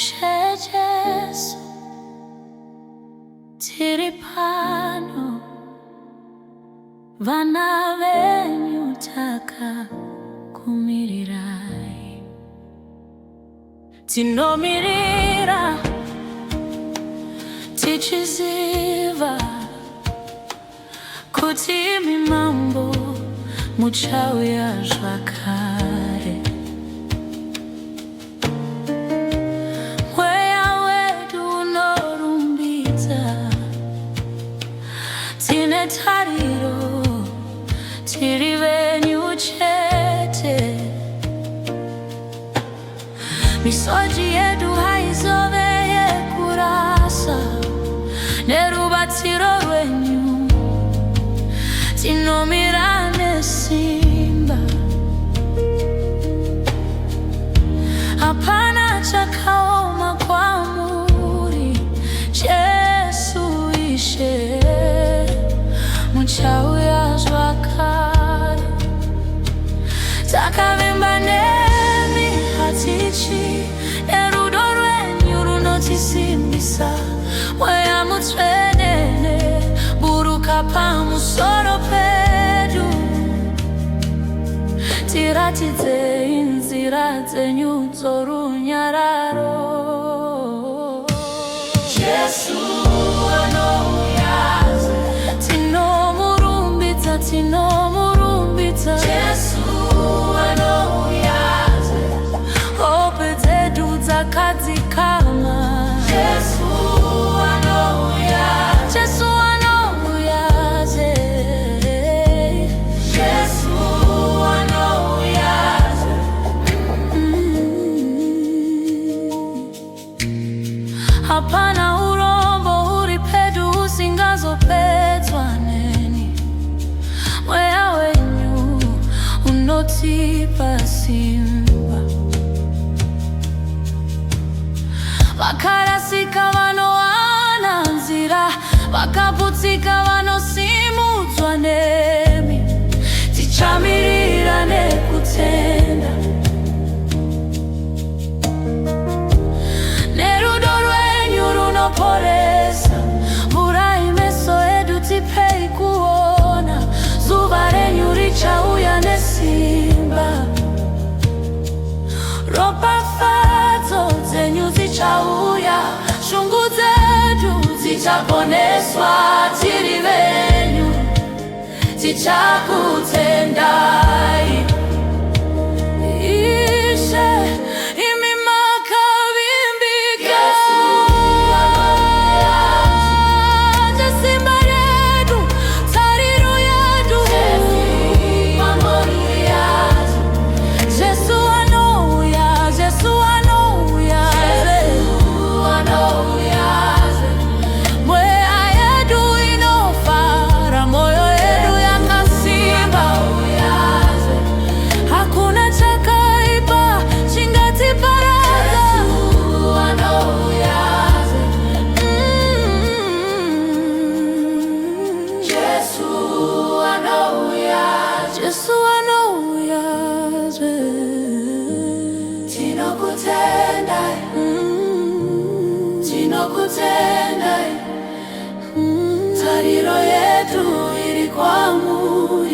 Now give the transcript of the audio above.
Shejesu tiri pano, vana venyu taka kumirirai. Tinomirira tichiziva kuti mambo muchauya zvakare. Mweya wedu unorumbidza, tine tariro tiri venyu chete. Misodzi yedu haizove yekurasa, nerubatsiro rwenyu tinomira nesimba. Hapana chakaoma kwamuri, Jesu ishe muchauya zvakare. Takavimba nemi hatichi, nerudo rwenyu runotisimbisa. Mweya mutsvenene buruka pamusoro pedu, tiratidze inzira dzenyu dzorunyararo. Jesu anouya, tinomurumbidza, tinomurumbidza. Jesu anouya, hope dzedu dzakadzikama. Jesu anouya, Jesu anouya, Jesu anouya. Hapana urombo uri pedu usingazopedzwa neni. Mweya wenyu unotipa simba. Vakarasika vanowana nzira, vakaputsika vanosimudzwa nemi. Tichamirira nekutenda, nerudo rwenyu runoporesa. Vurai meso edu tipei kuona, zuva renyu richauya nesimba. Ropafadzo dzenyu dzichauya, shungu dzedu dzichaponeswa. Tiri venyu tichakutendai, Ishe imi makavimbika. Jesimba redu, tariro yedu, Jesu anouya, Jesu anouya, mweya yedu inofara, moyo yedu yakasimba. Hakuna chakaipa chingatiparadza. Jesu anouya, Jesu anouya, tinokutendai, tinokutendai. Tariro yedu iri kwamuri.